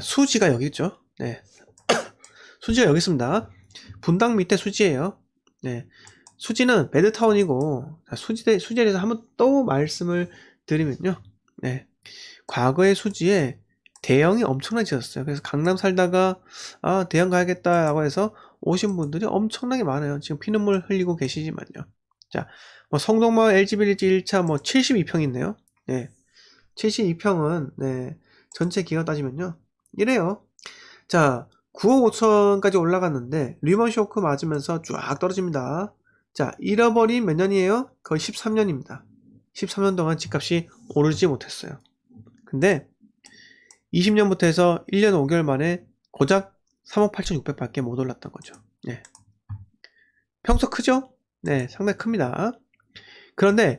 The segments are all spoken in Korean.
수지가 여기 있죠. 네. 수지가 여기 있습니다. 분당 밑에 수지예요. 네. 수지는 베드타운이고, 수지에 대해서 한번 또 말씀을 드리면요. 네. 과거의 수지에 대형이 엄청나게 지었어요. 그래서 강남 살다가 대형 가야겠다라고 해서 오신 분들이 엄청나게 많아요. 지금 피눈물 흘리고 계시지만요. 자, 뭐 성동마을 LG빌리지 1차 뭐 72평 있네요. 네. 72평은 네. 전체 기간 따지면요. 이래요. 자, 9억 5천까지 올라갔는데 리먼 쇼크 맞으면서 쫙 떨어집니다. 자, 잃어버린 몇 년이에요? 거의 13년입니다. 13년 동안 집값이 오르지 못했어요. 근데 20년부터 해서 1년 5개월 만에 고작 3억 8,600밖에 못 올랐던 거죠. 네. 평소 크죠? 네, 상당히 큽니다. 그런데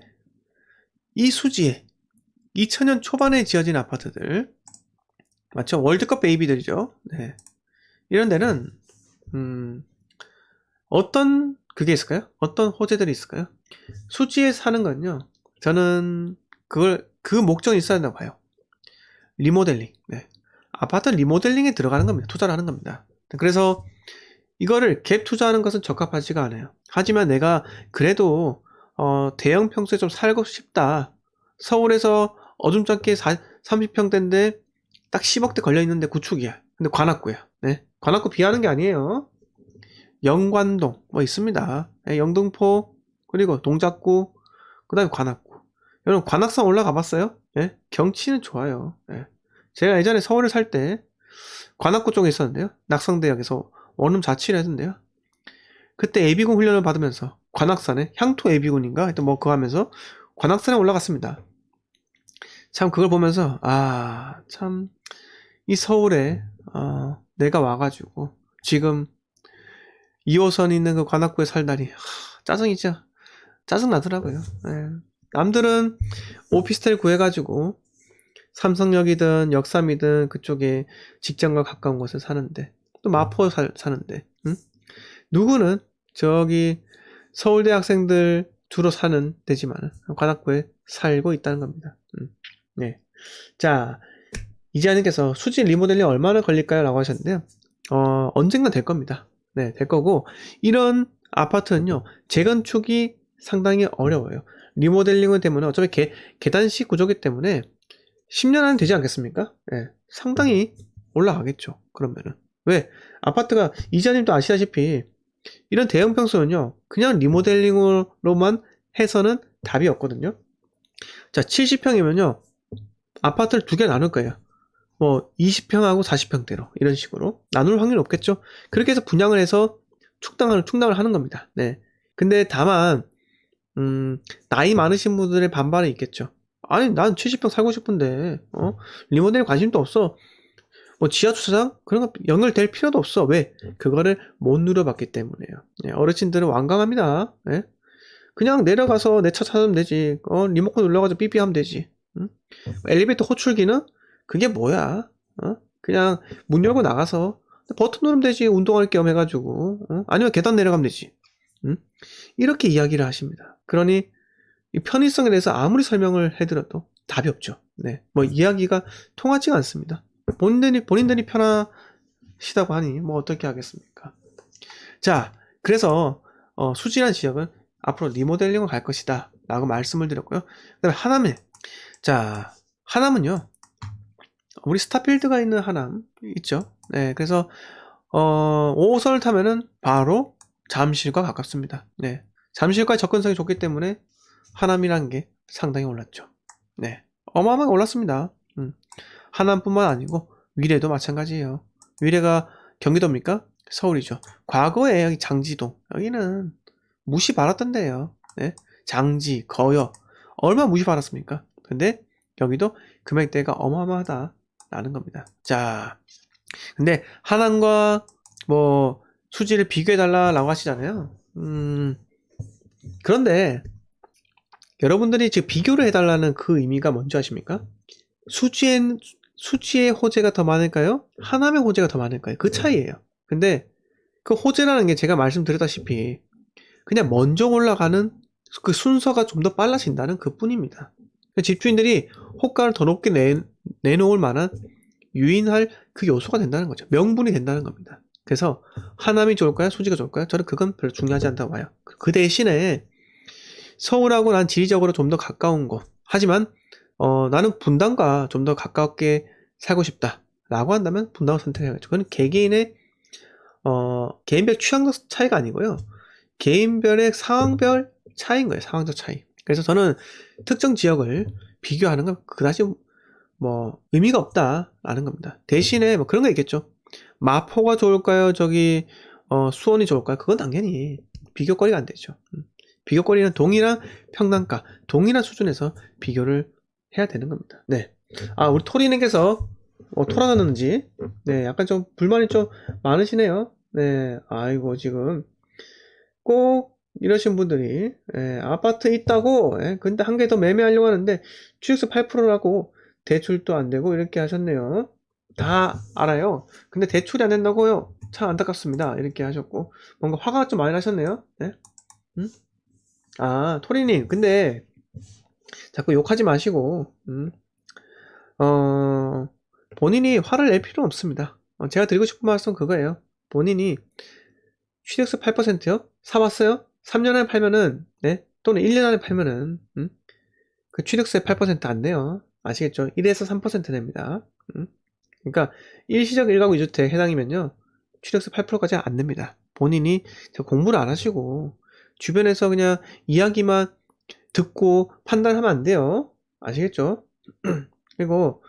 이 수지에 2000년 초반에 지어진 아파트들, 맞죠? 월드컵 베이비들이죠. 네. 이런 데는 어떤 그게 있을까요? 어떤 호재들이 있을까요? 수지에 사는 건요. 저는 그 목적이 있어야 된다고 봐요. 리모델링. 네. 아파트 리모델링에 들어가는 겁니다. 투자를 하는 겁니다. 그래서 이거를 갭 투자하는 것은 적합하지가 않아요. 하지만 내가 그래도 대형 평수에 좀 살고 싶다. 서울에서 어둠잡게 30평대인데 딱 10억대 걸려있는데 구축이야. 근데 관악구야. 네. 관악구 비하는 게 아니에요. 영관동 뭐 있습니다. 네, 영등포 그리고 동작구 그 다음에 관악구. 여러분 관악산 올라가 봤어요? 네? 경치는 좋아요. 네. 제가 예전에 서울에 살 때 관악구 쪽에 있었는데요. 낙성대역에서 원룸 자취를 했는데요. 그때 예비군 훈련을 받으면서 관악산에 향토 예비군인가 하여튼 뭐 그거 하면서 관악산에 올라갔습니다. 참 그걸 보면서 참 이 서울에 내가 와가지고 지금 2호선 있는 그 관악구에 살다니 짜증이죠. 짜증 나더라고요. 네. 남들은 오피스텔 구해가지고 삼성역이든 역삼이든 그쪽에 직장과 가까운 곳에 사는데 또 마포 사는데 응? 누구는 저기 서울대 학생들 주로 사는 데지만 관악구에 살고 있다는 겁니다. 네. 자, 이지아님께서 수지 리모델링 얼마나 걸릴까요? 라고 하셨는데요. 언젠간 될 겁니다. 네, 될 거고 이런 아파트는요. 재건축이 상당히 어려워요. 리모델링은 되면 어차피 계단식 구조기 때문에 10년 안에 되지 않겠습니까? 네, 상당히 올라가겠죠. 그러면은 왜 아파트가 이지아님도 아시다시피 이런 대형 평수는요. 그냥 리모델링으로만 해서는 답이 없거든요. 자, 70평이면요. 아파트를 두 개 나눌 거예요. 뭐 20평하고 40평대로 이런 식으로 나눌 확률이 없겠죠. 그렇게 해서 분양을 해서 충당을 하는 겁니다. 네. 근데 다만 나이 많으신 분들의 반발이 있겠죠. 아니 난 70평 살고 싶은데 리모델링 관심도 없어. 뭐 지하 주차장 그런 거 연결될 필요도 없어. 왜? 그거를 못 누려봤기 때문에요. 네, 어르신들은 완강합니다. 네? 그냥 내려가서 내 차 찾으면 되지. 리모컨 눌러가지고 삐삐 하면 되지. 응? 엘리베이터 호출기는 그게 뭐야? 그냥 문 열고 나가서 버튼 누르면 되지. 운동할 겸 해가지고. 아니면 계단 내려가면 되지. 응? 이렇게 이야기를 하십니다. 그러니 이 편의성에 대해서 아무리 설명을 해드려도 답이 없죠. 네, 뭐 이야기가 통하지가 않습니다. 본인들이 편하시다고 하니 뭐 어떻게 하겠습니까? 자, 그래서 수지란 지역은 앞으로 리모델링을 갈 것이다 라고 말씀을 드렸고요. 그 다음에 하남에, 자, 하남은요 우리 스타필드가 있는 하남 있죠. 네, 그래서 5호선을 타면은 바로 잠실과 가깝습니다. 네, 잠실과 접근성이 좋기 때문에 하남이라는 게 상당히 올랐죠. 네, 어마어마하게 올랐습니다. 하남뿐만 아니고 위례도 마찬가지예요. 위례가 경기도입니까? 서울이죠. 과거에 여기 장지동 여기는 무시 받았던 데예요. 네? 장지, 거여 얼마 무시 받았습니까? 근데 여기도 금액대가 어마어마하다라는 겁니다. 자, 근데 하남과 뭐 수지를 비교해달라고 하시잖아요. 그런데 여러분들이 지금 비교를 해달라는 그 의미가 뭔지 아십니까? 수지의 호재가 더 많을까요? 하남의 호재가 더 많을까요? 그 차이예요. 근데 그 호재라는 게 제가 말씀드렸다시피 그냥 먼저 올라가는 그 순서가 좀 더 빨라진다는 그 뿐입니다. 집주인들이 호가를 더 높게 내놓을 만한 유인할 그 요소가 된다는 거죠. 명분이 된다는 겁니다. 그래서 하남이 좋을까요? 수지가 좋을까요? 저는 그건 별로 중요하지 않다고 봐요. 그 대신에 서울하고 난 지리적으로 좀 더 가까운 곳. 하지만 나는 분당과 좀 더 가깝게 살고 싶다 라고 한다면 분당을 선택해야겠죠. 그건 개개인의 개인별 취향적 차이가 아니고요. 개인별의 상황별 차이인 거예요. 상황적 차이. 그래서 저는 특정 지역을 비교하는 건 그다지 뭐 의미가 없다라는 겁니다. 대신에 뭐 그런 거 있겠죠. 마포가 좋을까요? 저기 수원이 좋을까요? 그건 당연히 비교거리가 안 되죠. 비교거리는 동일한 평단가, 동일한 수준에서 비교를 해야 되는 겁니다. 네. 우리 토리님께서 토라졌는지 네, 약간 좀 불만이 좀 많으시네요. 네, 아이고 지금 꼭 이러신 분들이 아파트 있다고 근데 한 개 더 매매하려고 하는데 취득세 8%라고 대출도 안 되고 이렇게 하셨네요. 다 알아요. 근데 대출이 안 된다고요? 참 안타깝습니다. 이렇게 하셨고 뭔가 화가 좀 많이 나셨네요. 네? 음? 토리님 근데 자꾸 욕하지 마시고 본인이 화를 낼 필요는 없습니다. 제가 드리고 싶은 말씀은 그거예요. 본인이 취득세 8%요? 사봤어요? 3년 안에 팔면은, 네? 또는 1년 안에 팔면은, 그 취득세 8%안 돼요. 아시겠죠? 1에서 3% 냅니다. 그러니까, 일시적 1가구 2주택 해당이면요, 취득세 8%까지 안 냅니다. 본인이 공부를 안 하시고, 주변에서 그냥 이야기만 듣고 판단하면 안 돼요. 아시겠죠? 그리고,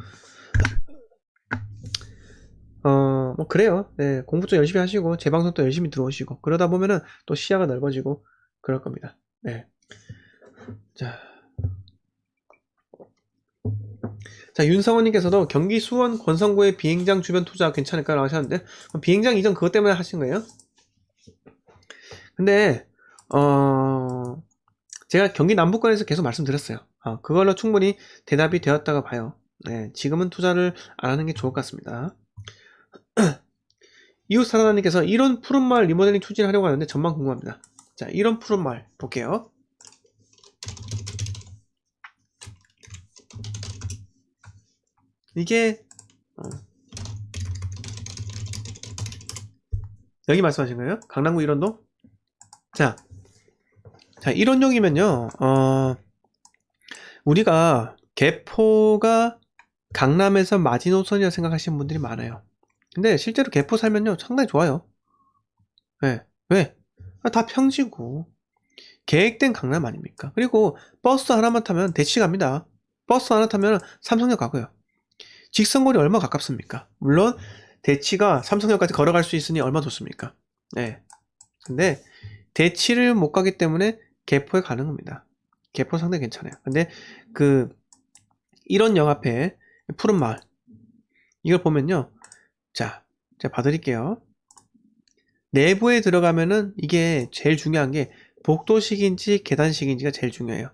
뭐, 그래요. 네, 공부 좀 열심히 하시고, 재방송도 열심히 들어오시고, 그러다 보면은 또 시야가 넓어지고, 그럴 겁니다. 네. 자, 윤성원님께서도 경기 수원 권성구의 비행장 주변 투자 괜찮을까요? 라고 하셨는데, 비행장 이전 그것 때문에 하신 거예요? 근데, 제가 경기 남부권에서 계속 말씀드렸어요. 그걸로 충분히 대답이 되었다가 봐요. 네, 지금은 투자를 안 하는 게 좋을 것 같습니다. 이웃사랑님께서 이런 푸른마을 리모델링 추진하려고 하는데 전망 궁금합니다. 자, 이런 푸른마을 볼게요. 이게 여기 말씀하신 거예요? 강남구 1원동? 자, 1원동이면요. 우리가 개포가 강남에서 마지노선이라 생각하시는 분들이 많아요. 근데 실제로 개포 살면요 상당히 좋아요. 네. 왜? 다 평지고 계획된 강남 아닙니까? 그리고 버스 하나만 타면 대치 갑니다. 버스 하나 타면 삼성역 가고요. 직선거리 얼마 가깝습니까? 물론 대치가 삼성역까지 걸어갈 수 있으니 얼마 좋습니까? 네. 근데 대치를 못 가기 때문에 개포에 가는 겁니다. 개포 상당히 괜찮아요. 근데 이런 역 앞에 푸른 마을 이걸 보면요. 자, 제가 봐드릴게요. 내부에 들어가면은 이게 제일 중요한 게 복도식인지 계단식인지가 제일 중요해요.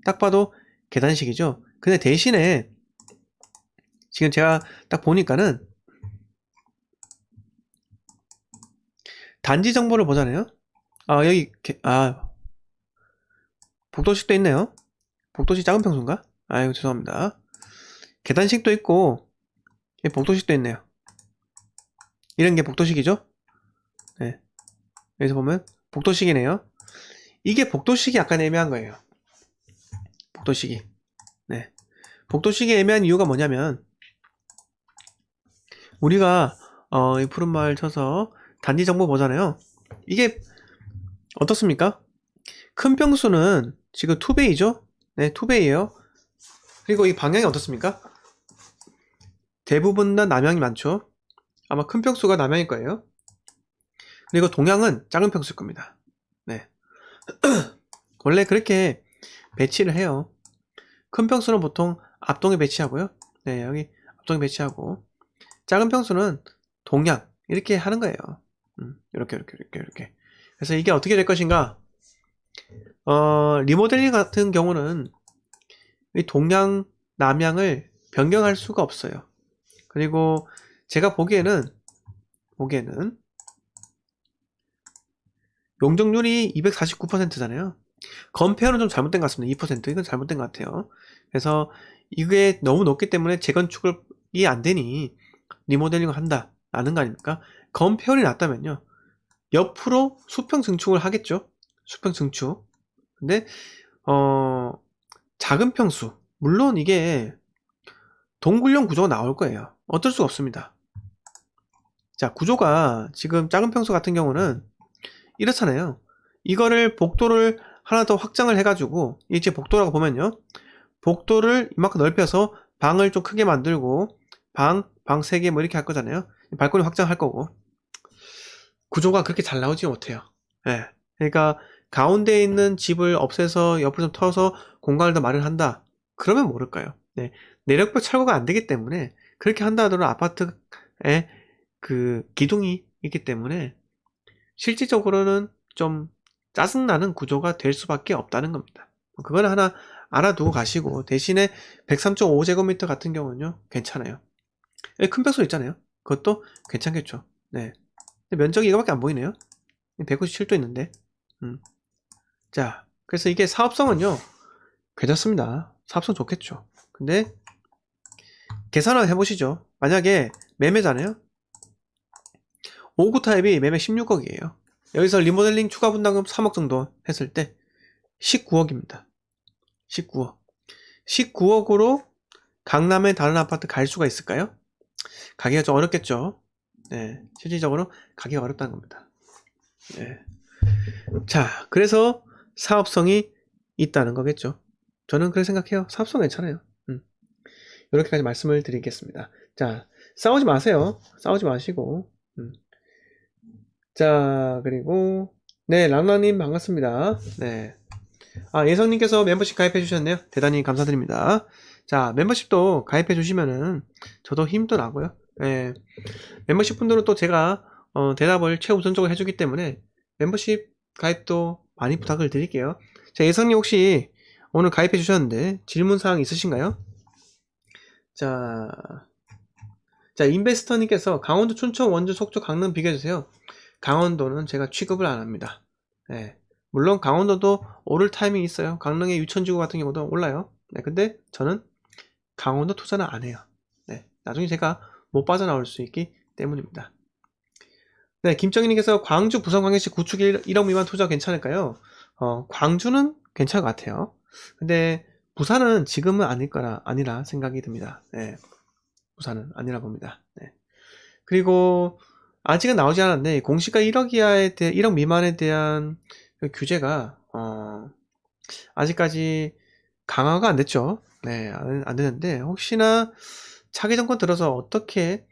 딱 봐도 계단식이죠. 근데 대신에 지금 제가 딱 보니까는 단지 정보를 보잖아요. 여기 복도식도 있네요. 복도식 작은 평수인가? 아이고 죄송합니다. 계단식도 있고 복도식도 있네요. 이런 게 복도식이죠. 네. 여기서 보면 복도식이네요. 이게 복도식이 약간 애매한 거예요. 복도식이. 네. 복도식이 애매한 이유가 뭐냐면 우리가 이 푸른마을 쳐서 단지 정보 보잖아요. 이게 어떻습니까? 큰 평수는 지금 투베이죠? 네, 투베이에요. 그리고 이 방향이 어떻습니까? 대부분 다 남향이 많죠. 아마 큰 평수가 남향일 거예요. 그리고 동향은 작은 평수일 겁니다. 네. 원래 그렇게 배치를 해요. 큰 평수는 보통 앞동에 배치하고요. 네, 여기 앞동에 배치하고 작은 평수는 동향 이렇게 하는 거예요. 이렇게. 그래서 이게 어떻게 될 것인가? 리모델링 같은 경우는 이 동향, 남향을 변경할 수가 없어요. 그리고 제가 보기에는 용적률이 249%잖아요. 건폐율은 좀 잘못된 것 같습니다. 2%. 이건 잘못된 것 같아요. 그래서 이게 너무 높기 때문에 재건축이 안 되니 리모델링을 한다 라는 거 아닙니까? 건폐율이 낮다면요 옆으로 수평 증축을 하겠죠. 수평 증축. 근데 작은 평수, 물론 이게 동굴형 구조가 나올 거예요. 어쩔 수가 없습니다. 자, 구조가 지금 작은 평수 같은 경우는 이렇잖아요. 이거를 복도를 하나 더 확장을 해가지고, 이제 복도라고 보면요. 복도를 이만큼 넓혀서 방을 좀 크게 만들고, 방 3개 뭐 이렇게 할 거잖아요. 발코니 확장할 거고. 구조가 그렇게 잘 나오지 못해요. 예. 그러니까 가운데에 있는 집을 없애서 옆으로 좀 터서 공간을 더 마련한다. 그러면 모를까요? 네. 내력벽 철거가 안 되기 때문에 그렇게 한다 하더라도 아파트에 그 기둥이 있기 때문에 실질적으로는 좀 짜증나는 구조가 될 수밖에 없다는 겁니다. 그거는 하나 알아두고 가시고 대신에 103.5제곱미터 같은 경우는요 괜찮아요. 큰 벽소 있잖아요. 그것도 괜찮겠죠. 네. 근데 면적이 이거밖에 안 보이네요. 197도 있는데. 자, 그래서 이게 사업성은요 괜찮습니다. 사업성 좋겠죠. 근데 계산을 해보시죠. 만약에 매매잖아요. 5구 타입이 매매 16억이에요. 여기서 리모델링 추가 분담금 3억 정도 했을 때 19억입니다. 19억. 19억으로 강남의 다른 아파트 갈 수가 있을까요? 가기가 좀 어렵겠죠. 네, 실질적으로 가기가 어렵다는 겁니다. 네. 자, 그래서 사업성이 있다는 거겠죠. 저는 그렇게 생각해요. 사업성 괜찮아요. 이렇게까지 말씀을 드리겠습니다. 자, 싸우지 마세요. 싸우지 마시고. 자, 그리고 네, 랑랑님 반갑습니다. 네. 아, 예성님께서 멤버십 가입해 주셨네요. 대단히 감사드립니다. 자, 멤버십도 가입해 주시면은 저도 힘도 나고요. 네. 멤버십 분들은 또 제가 대답을 최우선적으로 해주기 때문에 멤버십 가입도 많이 부탁을 드릴게요. 자, 예성님 혹시 오늘 가입해 주셨는데 질문사항 있으신가요? 자, 인베스터님께서 강원도 춘천 원주 속초 강릉 비교해주세요. 강원도는 제가 취급을 안 합니다. 네. 물론 강원도도 오를 타이밍이 있어요. 강릉의 유천지구 같은 경우도 올라요. 네, 근데 저는 강원도 투자는 안 해요. 네, 나중에 제가 못 빠져나올 수 있기 때문입니다. 네, 김정희님께서 광주 부산 광역시 구축 1억 미만 투자 괜찮을까요? 광주는 괜찮을 것 같아요. 근데 부산은 지금은 아니라 생각이 듭니다. 네, 부산은 아니라 봅니다. 네. 그리고 아직은 나오지 않았는데 공시가 1억 이하에 1억 미만에 대한 그 규제가 아직까지 강화가 안 됐죠. 네, 안 되는데 혹시나 차기 정권 들어서 어떻게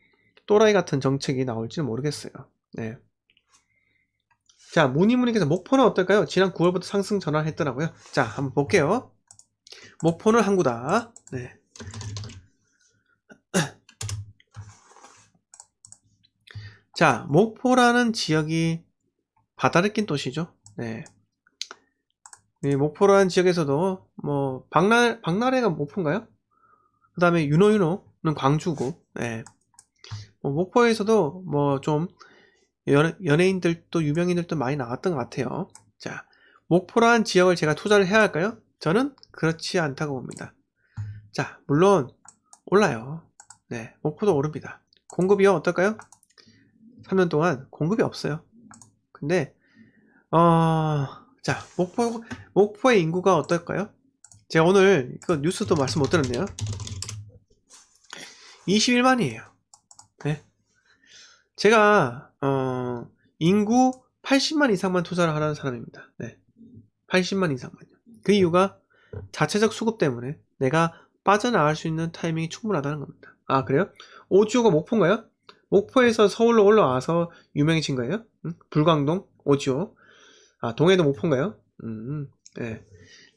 또라이 같은 정책이 나올지는 모르겠어요. 네. 자, 무늬무늬께서 목포는 어떨까요? 지난 9월부터 상승 전환했더라고요. 자, 한번 볼게요. 목포는 항구다. 네. 자, 목포라는 지역이 바다를 낀 도시죠. 네. 목포라는 지역에서도 뭐 박나래가 목포인가요? 그 다음에 윤호는 광주고. 네. 뭐 목포에서도 뭐 좀 연예인들도 유명인들도 많이 나왔던 것 같아요. 자, 목포라는 지역을 제가 투자를 해야 할까요? 저는 그렇지 않다고 봅니다. 자, 물론 올라요. 네, 목포도 오릅니다. 공급이요 어떨까요? 3년 동안 공급이 없어요. 근데 자, 목포의 인구가 어떨까요? 제가 오늘 이거 뉴스도 말씀 못 드렸네요. 21만이에요. 네. 제가 인구 80만 이상만 투자를 하라는 사람입니다. 네. 80만 이상만요. 그 이유가 자체적 수급 때문에 내가 빠져나갈 수 있는 타이밍이 충분하다는 겁니다. 아, 그래요? 오지오가 목포인가요? 목포에서 서울로 올라와서 유명해진 거예요? 불광동 오지오. 아, 동해도 목포인가요? 네.